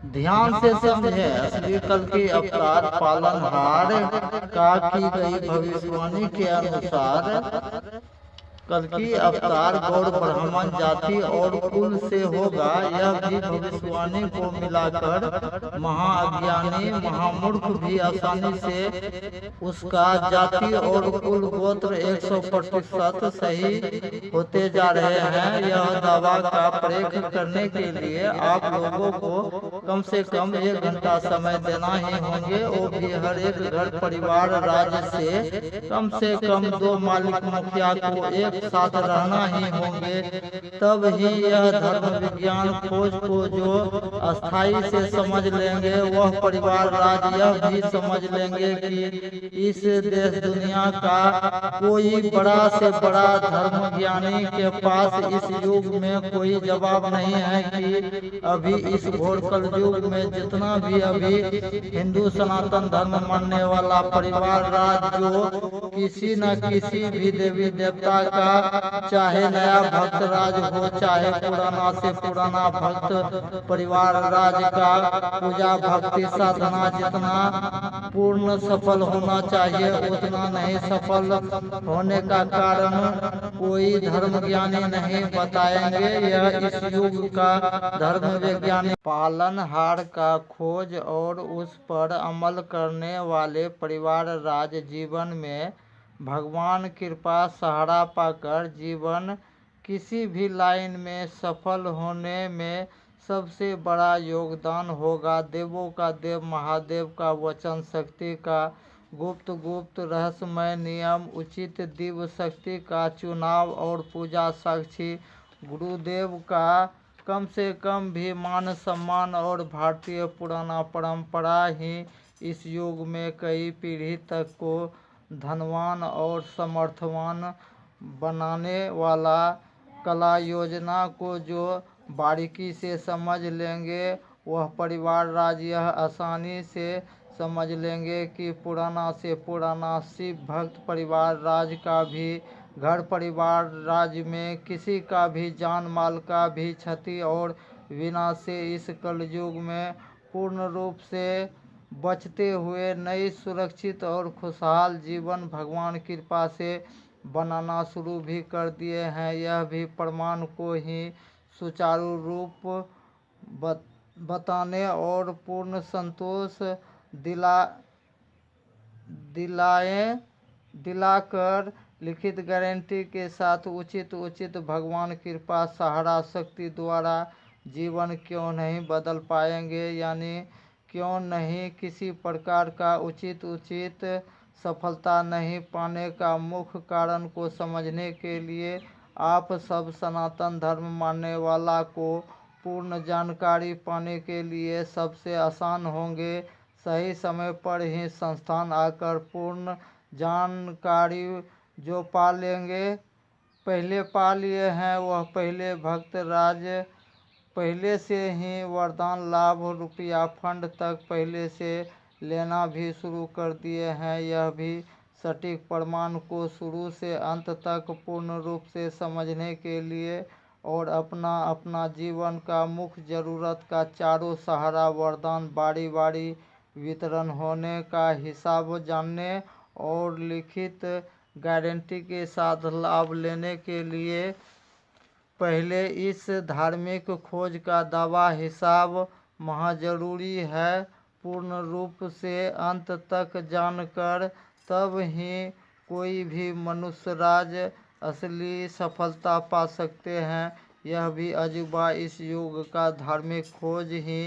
ध्यान से समझे। असली कल की अवतार पालनहार का की गई भविष्यवाणी के अनुसार कल की अवतार गौड़ ब्राह्मण जाति और कुल से होगा। यह भी भविष्यवाणी को मिलाकर महाअज्ञानी महामूर्ख भी आसानी से उसका जाति और कुल गोत्र 100% सही होते जा रहे हैं। यह दावा का परीख करने के लिए आप लोगों को कम से कम 1 घंटा समय देना ही होंगे। वो भी हर एक घर परिवार राज्य से कम 2 मालिक मुखिया को एक साथ रहना ही होंगे। तब ही यह धर्म विज्ञान खोज को जो अस्थाई से समझ लेंगे वह परिवार राज यह भी समझ लेंगे कि इस देश दुनिया का कोई बड़ा से बड़ा धर्म ज्ञानी के पास इस युग में कोई जवाब नहीं है कि अभी इस घोर कल युग में जितना भी अभी हिंदू सनातन धर्म मानने वाला परिवार राज जो किसी न किसी भी देवी देवता का चाहे नया भक्त राज हो चाहे पुराना से पुराना भक्त परिवार राज का पूजा भक्ति साधना जितना पूर्ण सफल होना चाहिए उतना नहीं सफल होने का कारण कोई धर्म ज्ञानी नहीं बताएंगे। यह इस युग का धर्म वैज्ञानिक पालनहार का खोज और उस पर अमल करने वाले परिवार राज जीवन में भगवान कृपा सहारा पाकर जीवन किसी भी लाइन में सफल होने में सबसे बड़ा योगदान होगा। देवों का देव महादेव का वचन शक्ति का गुप्त रहस्यमय नियम उचित दिव्य शक्ति का चुनाव और पूजा साक्षी गुरुदेव का कम से कम भी मान सम्मान और भारतीय पुराना परंपरा ही इस युग में कई पीढ़ी तक को धनवान और समर्थवान बनाने वाला कला योजना को जो बारीकी से समझ लेंगे वह परिवार राज यह आसानी से समझ लेंगे कि पुराना से पुराना शिव भक्त परिवार राज का भी घर परिवार राज में किसी का भी जान माल का भी क्षति और विनाश से इस कलयुग में पूर्ण रूप से बचते हुए नई सुरक्षित और खुशहाल जीवन भगवान कृपा से बनाना शुरू भी कर दिए हैं। यह भी प्रमाण को ही सुचारू रूप बताने और पूर्ण संतोष दिलाकर लिखित गारंटी के साथ उचित भगवान कृपा सहारा शक्ति द्वारा जीवन क्यों नहीं बदल पाएंगे, यानी क्यों नहीं किसी प्रकार का उचित सफलता नहीं पाने का मुख्य कारण को समझने के लिए आप सब सनातन धर्म मानने वाला को पूर्ण जानकारी पाने के लिए सबसे आसान होंगे सही समय पर ही संस्थान आकर पूर्ण जानकारी जो पा लेंगे पहले पा लिए हैं वह पहले भक्त राज पहले से ही वरदान लाभ रुपया फंड तक पहले से लेना भी शुरू कर दिए हैं। यह भी सटीक प्रमाण को शुरू से अंत तक पूर्ण रूप से समझने के लिए और अपना जीवन का मुख्य जरूरत का चारों सहारा वरदान बारी बारी वितरण होने का हिसाब जानने और लिखित गारंटी के साथ लाभ लेने के लिए पहले इस धार्मिक खोज का दावा हिसाब महाजरूरी है। पूर्ण रूप से अंत तक जानकर तब ही कोई भी मनुष्य राज असली सफलता पा सकते हैं। यह भी अजूबा इस युग का धार्मिक खोज ही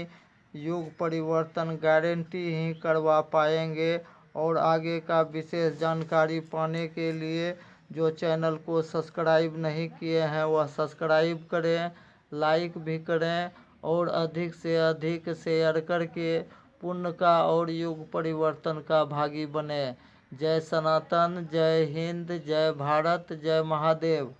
युग परिवर्तन गारंटी ही करवा पाएंगे। और आगे का विशेष जानकारी पाने के लिए जो चैनल को सब्सक्राइब नहीं किए हैं वह सब्सक्राइब करें, लाइक भी करें और अधिक से अधिक शेयर करके पुण्य का और युग परिवर्तन का भागी बने। जय सनातन, जय हिंद, जय भारत, जय महादेव।